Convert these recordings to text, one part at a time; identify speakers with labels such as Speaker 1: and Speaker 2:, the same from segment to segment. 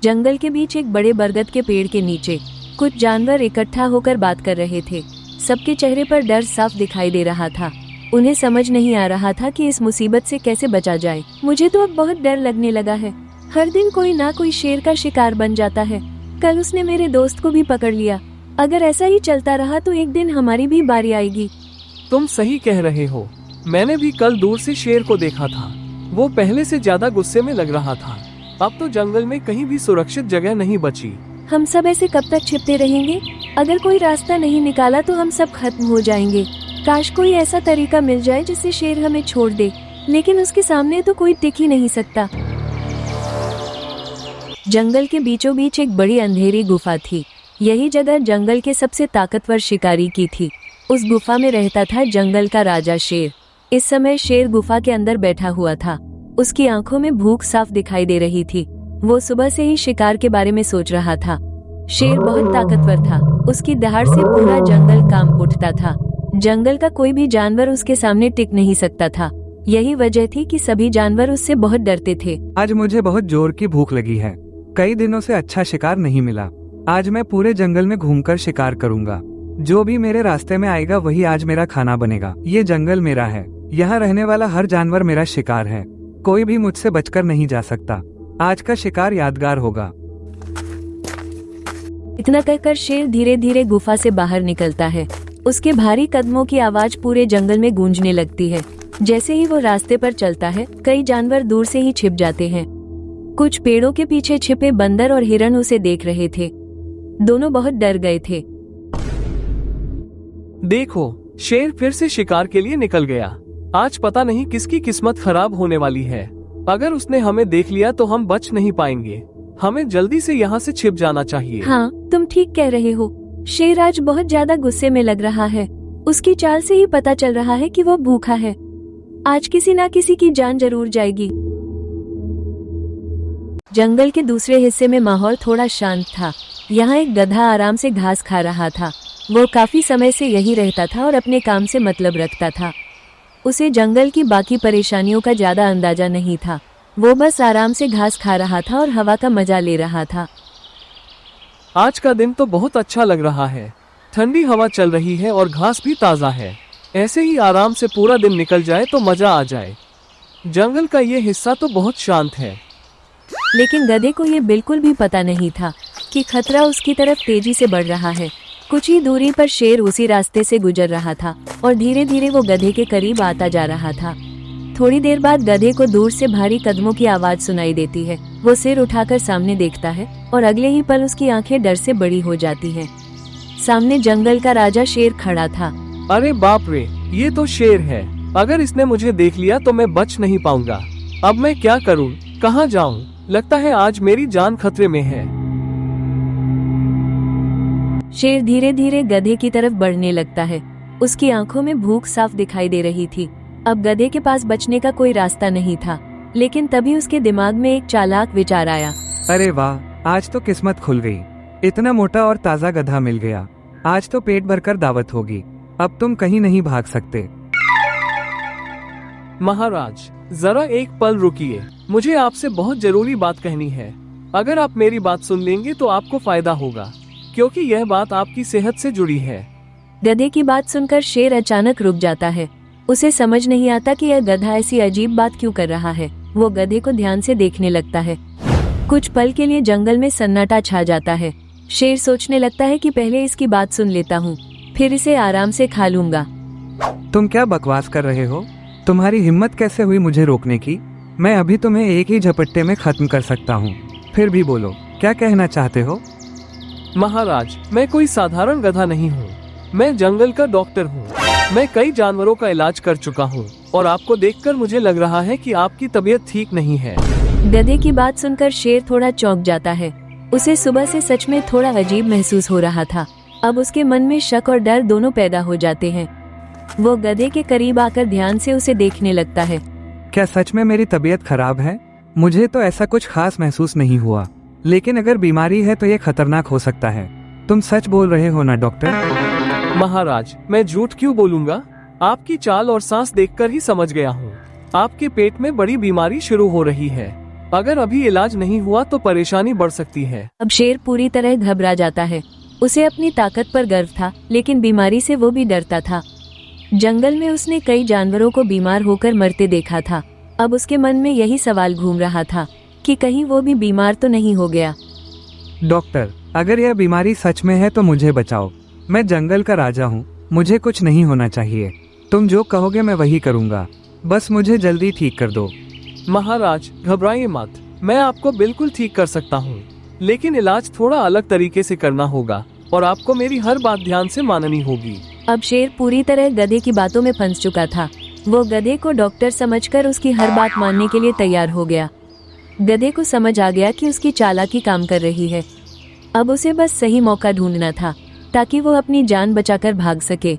Speaker 1: जंगल के बीच एक बड़े बरगद के पेड़ के नीचे कुछ जानवर इकट्ठा होकर बात कर रहे थे। सबके चेहरे पर डर साफ दिखाई दे रहा था। उन्हें समझ नहीं आ रहा था कि इस मुसीबत से कैसे बचा जाए। मुझे तो अब बहुत डर लगने लगा है। हर दिन कोई ना कोई शेर का शिकार बन जाता है। कल उसने मेरे दोस्त को भी पकड़ लिया। अगर ऐसा ही चलता रहा तो एक दिन हमारी भी बारी आएगी।
Speaker 2: तुम सही कह रहे हो। मैंने भी कल दूर से शेर को देखा था। वो पहले से ज्यादा गुस्से में लग रहा था। अब तो जंगल में कहीं भी सुरक्षित जगह नहीं बची।
Speaker 1: हम सब ऐसे कब तक छिपते रहेंगे? अगर कोई रास्ता नहीं निकाला तो हम सब खत्म हो जाएंगे। काश कोई ऐसा तरीका मिल जाए जिससे शेर हमें छोड़ दे, लेकिन उसके सामने तो कोई टिक ही नहीं सकता। जंगल के बीचों बीच एक बड़ी अंधेरी गुफा थी। यही जगह जंगल के सबसे ताकतवर शिकारी की थी। उस गुफा में रहता था जंगल का राजा शेर। इस समय शेर गुफा के अंदर बैठा हुआ था। उसकी आंखों में भूख साफ दिखाई दे रही थी। वो सुबह से ही शिकार के बारे में सोच रहा था। शेर बहुत ताकतवर था। उसकी दहाड़ से पूरा जंगल कांप उठता था। जंगल का कोई भी जानवर उसके सामने टिक नहीं सकता था। यही वजह थी कि सभी जानवर उससे बहुत डरते थे।
Speaker 3: आज मुझे बहुत जोर की भूख लगी है। कई दिनों से अच्छा शिकार नहीं मिला। आज मैं पूरे जंगल में घूमकर शिकार करूंगा। जो भी मेरे रास्ते में आएगा वही आज मेरा खाना बनेगा। ये जंगल मेरा है। यहाँ रहने वाला हर जानवर मेरा शिकार है। कोई भी मुझसे बचकर नहीं जा सकता। आज का शिकार यादगार होगा।
Speaker 1: इतना कहकर शेर धीरे धीरे गुफा से बाहर निकलता है। उसके भारी कदमों की आवाज पूरे जंगल में गूंजने लगती है। जैसे ही वो रास्ते पर चलता है, कई जानवर दूर से ही छिप जाते हैं। कुछ पेड़ों के पीछे छिपे बंदर और हिरण उसे देख रहे थे। दोनों बहुत डर गए थे।
Speaker 2: देखो, शेर फिर से शिकार के लिए निकल गया। आज पता नहीं किसकी किस्मत खराब होने वाली है। अगर उसने हमें देख लिया तो हम बच नहीं पाएंगे। हमें जल्दी से यहाँ से छिप जाना चाहिए।
Speaker 1: हाँ, तुम ठीक कह रहे हो। शेर आज बहुत ज्यादा गुस्से में लग रहा है। उसकी चाल से ही पता चल रहा है कि वो भूखा है। आज किसी ना किसी की जान जरूर जाएगी। जंगल के दूसरे हिस्से में माहौल थोड़ा शांत था। यहाँ एक गधा आराम से घास खा रहा था। वो काफी समय से यही रहता था और अपने काम से मतलब रखता था। उसे जंगल की बाकी परेशानियों का ज्यादा अंदाजा नहीं था। वो बस आराम से घास खा रहा था और हवा का मजा ले रहा था।
Speaker 2: आज का दिन तो बहुत अच्छा लग रहा है। ठंडी हवा चल रही है और घास भी ताज़ा है। ऐसे ही आराम से पूरा दिन निकल जाए तो मजा आ जाए। जंगल का ये हिस्सा तो बहुत शांत है।
Speaker 1: लेकिन गधे को ये बिल्कुल भी पता नहीं था कि खतरा उसकी तरफ तेजी से बढ़ रहा है। कुछ ही दूरी पर शेर उसी रास्ते से गुजर रहा था और धीरे धीरे वो गधे के करीब आता जा रहा था। थोड़ी देर बाद गधे को दूर से भारी कदमों की आवाज सुनाई देती है। वो सिर उठाकर सामने देखता है और अगले ही पल उसकी आंखें डर से बड़ी हो जाती हैं। सामने जंगल का राजा शेर खड़ा था।
Speaker 2: अरे बाप रे, ये तो शेर है। अगर इसने मुझे देख लिया तो मैं बच नहीं पाऊंगा। अब मैं क्या करूं? कहां जाऊं? लगता है आज मेरी जान खतरे में है।
Speaker 1: शेर धीरे धीरे गधे की तरफ बढ़ने लगता है। उसकी आंखों में भूख साफ दिखाई दे रही थी। अब गधे के पास बचने का कोई रास्ता नहीं था। लेकिन तभी उसके दिमाग में एक चालाक विचार आया।
Speaker 3: अरे वाह, आज तो किस्मत खुल गई। इतना मोटा और ताज़ा गधा मिल गया। आज तो पेट भरकर दावत होगी। अब तुम कहीं नहीं भाग सकते।
Speaker 2: महाराज, जरा एक पल रुकिए। मुझे आपसे बहुत जरूरी बात कहनी है। अगर आप मेरी बात सुन लेंगे तो आपको फायदा होगा, क्योंकि यह बात आपकी सेहत से जुड़ी है।
Speaker 1: गधे की बात सुनकर शेर अचानक रुक जाता है। उसे समझ नहीं आता कि यह गधा ऐसी अजीब बात क्यों कर रहा है। वो गधे को ध्यान से देखने लगता है। कुछ पल के लिए जंगल में सन्नाटा छा जाता है। शेर सोचने लगता है कि पहले इसकी बात सुन लेता हूँ, फिर इसे आराम से खा लूंगा।
Speaker 3: तुम क्या बकवास कर रहे हो? तुम्हारी हिम्मत कैसे हुई मुझे रोकने की? मैं अभी तुम्हें एक ही झपट्टे में खत्म कर सकता हूँ। फिर भी बोलो, क्या कहना चाहते हो?
Speaker 2: महाराज, मैं कोई साधारण गधा नहीं हूँ। मैं जंगल का डॉक्टर हूँ। मैं कई जानवरों का इलाज कर चुका हूँ और आपको देखकर मुझे लग रहा है कि आपकी तबीयत ठीक नहीं है।
Speaker 1: गधे की बात सुनकर शेर थोड़ा चौंक जाता है। उसे सुबह से सच में थोड़ा अजीब महसूस हो रहा था। अब उसके मन में शक और डर दोनों पैदा हो जाते हैं। वो गधे के करीब आकर ध्यान से उसे देखने लगता है।
Speaker 3: क्या सच में मेरी तबीयत खराब है? मुझे तो ऐसा कुछ खास महसूस नहीं हुआ, लेकिन अगर बीमारी है तो ये खतरनाक हो सकता है। तुम सच बोल रहे हो ना डॉक्टर?
Speaker 2: महाराज, मैं झूठ क्यों बोलूंगा? आपकी चाल और सांस देखकर ही समझ गया हूँ। आपके पेट में बड़ी बीमारी शुरू हो रही है। अगर अभी इलाज नहीं हुआ तो परेशानी बढ़ सकती है।
Speaker 1: अब शेर पूरी तरह घबरा जाता है। उसे अपनी ताकत पर गर्व था, लेकिन बीमारी से वो भी डरता था। जंगल में उसने कई जानवरों को बीमार होकर मरते देखा था। अब उसके मन में यही सवाल घूम रहा था कि कहीं वो भी बीमार तो नहीं हो गया।
Speaker 3: डॉक्टर, अगर यह बीमारी सच में है तो मुझे बचाओ। मैं जंगल का राजा हूँ, मुझे कुछ नहीं होना चाहिए। तुम जो कहोगे मैं वही करूँगा, बस मुझे जल्दी ठीक कर दो।
Speaker 2: महाराज घबराइए मत, मैं आपको बिल्कुल ठीक कर सकता हूँ, लेकिन इलाज थोड़ा अलग तरीके से करना होगा और आपको मेरी हर बात ध्यान से माननी होगी।
Speaker 1: अब शेर पूरी तरह गधे की बातों में फंस चुका था। वो गधे को डॉक्टर समझकर उसकी हर बात मानने के लिए तैयार हो गया। गधे को समझ आ गया कि उसकी चालाकी काम कर रही है। अब उसे बस सही मौका ढूंढना था ताकि वो अपनी जान बचाकर भाग सके।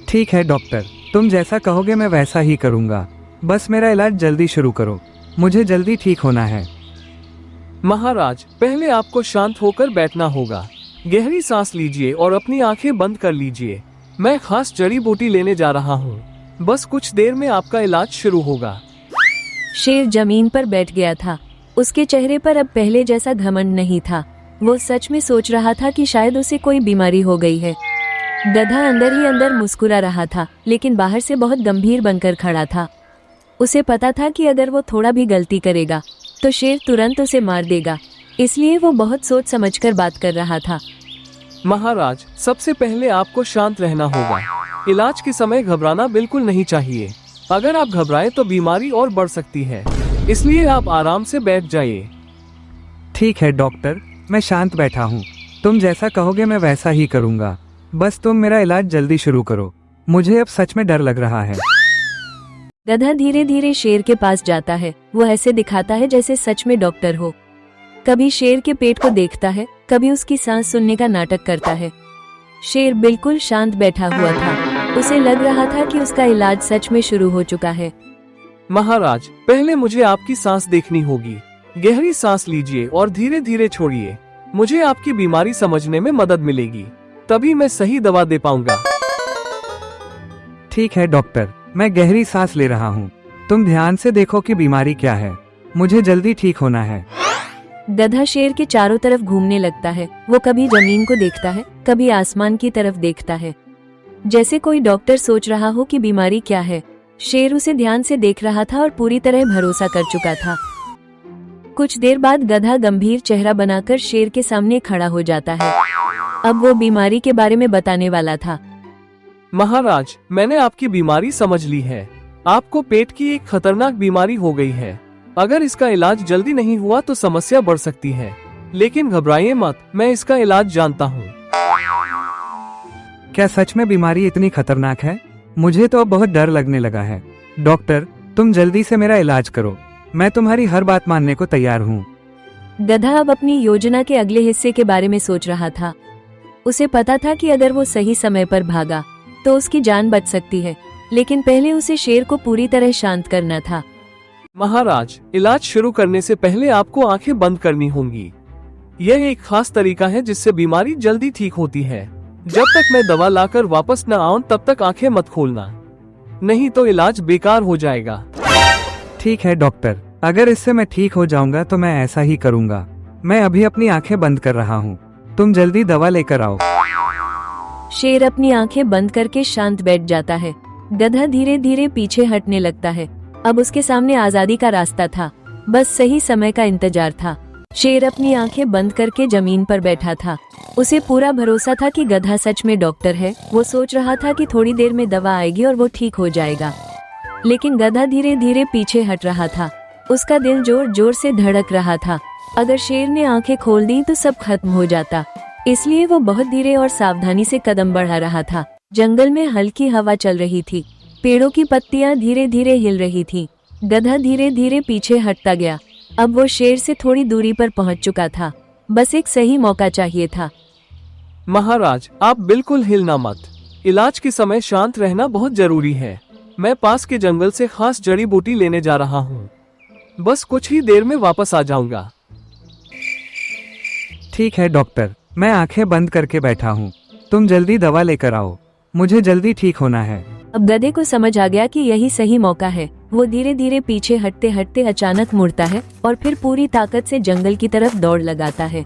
Speaker 3: ठीक है डॉक्टर, तुम जैसा कहोगे मैं वैसा ही करूँगा। बस मेरा इलाज जल्दी शुरू करो, मुझे जल्दी ठीक होना है।
Speaker 2: महाराज पहले आपको शांत होकर बैठना होगा। गहरी सांस लीजिए और अपनी आंखें बंद कर लीजिए। मैं खास जड़ी बूटी लेने जा रहा हूँ, बस कुछ देर में आपका इलाज शुरू होगा।
Speaker 1: शेर जमीन पर बैठ गया था। उसके चेहरे पर अब पहले जैसा घमंड नहीं था। वो सच में सोच रहा था कि शायद उसे कोई बीमारी हो गई है। गधा अंदर ही अंदर मुस्कुरा रहा था, लेकिन बाहर से बहुत गंभीर बनकर खड़ा था। उसे पता था कि अगर वो थोड़ा भी गलती करेगा तो शेर तुरंत उसे मार देगा, इसलिए वो बहुत सोच समझकर बात कर रहा था।
Speaker 2: महाराज सबसे पहले आपको शांत रहना होगा। इलाज के समय घबराना बिल्कुल नहीं चाहिए। अगर आप घबराएं तो बीमारी और बढ़ सकती है, इसलिए आप आराम से बैठ जाइए।
Speaker 3: ठीक है डॉक्टर, मैं शांत बैठा हूँ। तुम जैसा कहोगे मैं वैसा ही करूँगा। बस तुम मेरा इलाज जल्दी शुरू करो, मुझे अब सच में डर लग रहा है।
Speaker 1: गधा धीरे धीरे शेर के पास जाता है। वो ऐसे दिखाता है जैसे सच में डॉक्टर हो। कभी शेर के पेट को देखता है, कभी उसकी सांस सुनने का नाटक करता है। शेर बिल्कुल शांत बैठा हुआ था। उसे लग रहा था कि उसका इलाज सच में शुरू हो चुका है।
Speaker 2: महाराज पहले मुझे आपकी सांस देखनी होगी। गहरी सांस लीजिए और धीरे धीरे छोड़िए। मुझे आपकी बीमारी समझने में मदद मिलेगी, तभी मैं सही दवा दे पाऊंगा।
Speaker 3: ठीक है डॉक्टर, मैं गहरी सांस ले रहा हूँ। तुम ध्यान से देखो कि बीमारी क्या है, मुझे जल्दी ठीक होना है।
Speaker 1: गधा शेर के चारों तरफ घूमने लगता है। वो कभी जमीन को देखता है, कभी आसमान की तरफ देखता है, जैसे कोई डॉक्टर सोच रहा हो कि बीमारी क्या है। शेर उसे ध्यान से देख रहा था और पूरी तरह भरोसा कर चुका था। कुछ देर बाद गधा गंभीर चेहरा बनाकर शेर के सामने खड़ा हो जाता है। अब वो बीमारी के बारे में बताने वाला था।
Speaker 2: महाराज मैंने आपकी बीमारी समझ ली है। आपको पेट की एक खतरनाक बीमारी हो गई है। अगर इसका इलाज जल्दी नहीं हुआ तो समस्या बढ़ सकती है, लेकिन घबराइए मत, मैं इसका इलाज जानता हूँ।
Speaker 3: क्या सच में बीमारी इतनी खतरनाक है? मुझे तो अब बहुत डर लगने लगा है। डॉक्टर तुम जल्दी से मेरा इलाज करो, मैं तुम्हारी हर बात मानने को तैयार हूँ।
Speaker 1: गधा अब अपनी योजना के अगले हिस्से के बारे में सोच रहा था। उसे पता था कि अगर वो सही समय पर भागा तो उसकी जान बच सकती है, लेकिन पहले उसे शेर को पूरी तरह शांत करना था।
Speaker 2: महाराज इलाज शुरू करने से पहले आपको आंखें बंद करनी होंगी। यह एक खास तरीका है जिससे बीमारी जल्दी ठीक होती है। जब तक मैं दवा लाकर वापस न आऊं तब तक आंखें मत खोलना, नहीं तो इलाज बेकार हो जाएगा।
Speaker 3: ठीक है डॉक्टर, अगर इससे मैं ठीक हो जाऊंगा तो मैं ऐसा ही करूंगा। मैं अभी अपनी आंखें बंद कर रहा हूँ, तुम जल्दी दवा लेकर आओ।
Speaker 1: शेर अपनी आंखें बंद करके शांत बैठ जाता है। गधा धीरे धीरे पीछे हटने लगता है। अब उसके सामने आजादी का रास्ता था, बस सही समय का इंतजार था। शेर अपनी आंखें बंद करके जमीन पर बैठा था। उसे पूरा भरोसा था कि गधा सच में डॉक्टर है। वो सोच रहा था कि थोड़ी देर में दवा आएगी और वो ठीक हो जाएगा, लेकिन गधा धीरे धीरे पीछे हट रहा था। उसका दिल जोर जोर से धड़क रहा था। अगर शेर ने आंखें खोल दी तो सब खत्म हो जाता, इसलिए वो बहुत धीरे और सावधानी से कदम बढ़ा रहा था। जंगल में हल्की हवा चल रही थी, पेड़ों की पत्तियां धीरे धीरे हिल रही थी। गधा धीरे धीरे पीछे हटता गया। अब वो शेर से थोड़ी दूरी पर पहुंच चुका था, बस एक सही मौका चाहिए था।
Speaker 2: महाराज आप बिल्कुल हिलना मत, इलाज के समय शांत रहना बहुत जरूरी है। मैं पास के जंगल से खास जड़ी बूटी लेने जा रहा हूँ, बस कुछ ही देर में वापस आ जाऊंगा।
Speaker 3: ठीक है डॉक्टर, मैं आंखें बंद करके बैठा हूँ, तुम जल्दी दवा लेकर आओ, मुझे जल्दी ठीक होना है।
Speaker 1: अब गधे को समझ आ गया कि यही सही मौका है। वो धीरे धीरे पीछे हटते हटते अचानक मुड़ता है और फिर पूरी ताकत से जंगल की तरफ दौड़ लगाता है।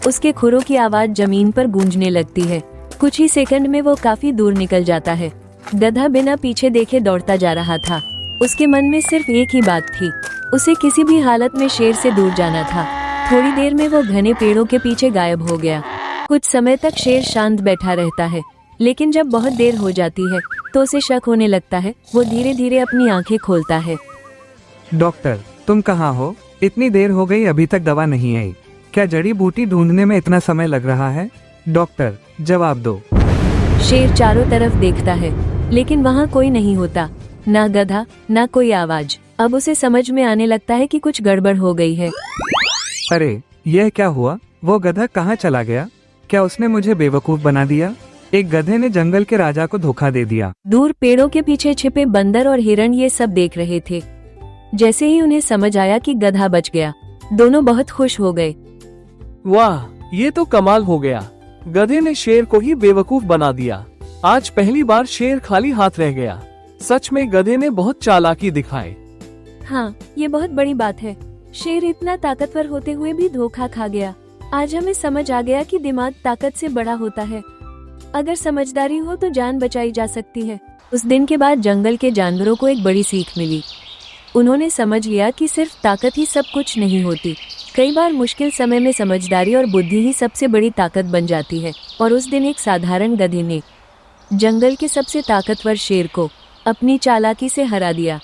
Speaker 1: उसके खुरों की आवाज जमीन पर गूंजने लगती है। कुछ ही सेकंड में वो काफी दूर निकल जाता है। गधा बिना पीछे देखे दौड़ता जा रहा था। उसके मन में सिर्फ एक ही बात थी, उसे किसी भी हालत में शेर से दूर जाना था। थोड़ी देर में वो घने पेड़ों के पीछे गायब हो गया। कुछ समय तक शेर शांत बैठा रहता है, लेकिन जब बहुत देर हो जाती है तो उसे शक होने लगता है। वो धीरे धीरे अपनी आंखें खोलता है।
Speaker 3: डॉक्टर, तुम कहाँ हो? इतनी देर हो गई, अभी तक दवा नहीं आई। क्या जड़ी बूटी ढूंढने में इतना समय लग रहा है? डॉक्टर, जवाब दो।
Speaker 1: शेर चारों तरफ देखता है, लेकिन वहाँ कोई नहीं होता, ना गधा ना कोई आवाज। अब उसे समझ में आने लगता है कि कुछ गड़बड़ हो गई है।
Speaker 3: अरे, यह क्या हुआ? वो गधा कहाँ चला गया? क्या उसने मुझे बेवकूफ बना दिया? एक गधे ने जंगल के राजा को धोखा दे दिया।
Speaker 1: दूर पेड़ों के पीछे छिपे बंदर और हिरण ये सब देख रहे थे। जैसे ही उन्हें समझ आया कि गधा बच गया, दोनों बहुत खुश हो गए।
Speaker 2: वाह, ये तो कमाल हो गया। गधे ने शेर को ही बेवकूफ बना दिया। आज पहली बार शेर खाली हाथ रह गया। सच में गधे ने बहुत चालाकी दिखाई।
Speaker 1: हाँ, ये बहुत बड़ी बात है। शेर इतना ताकतवर होते हुए भी धोखा खा गया। आज हमें समझ आ गया कि दिमाग ताकत से बड़ा होता है। अगर समझदारी हो तो जान बचाई जा सकती है। उस दिन के बाद जंगल के जानवरों को एक बड़ी सीख मिली। उन्होंने समझ लिया कि सिर्फ ताकत ही सब कुछ नहीं होती। कई बार मुश्किल समय में समझदारी और बुद्धि ही सबसे बड़ी ताकत बन जाती है। और उस दिन एक साधारण गधे ने जंगल के सबसे ताकतवर शेर को अपनी चालाकी से हरा दिया।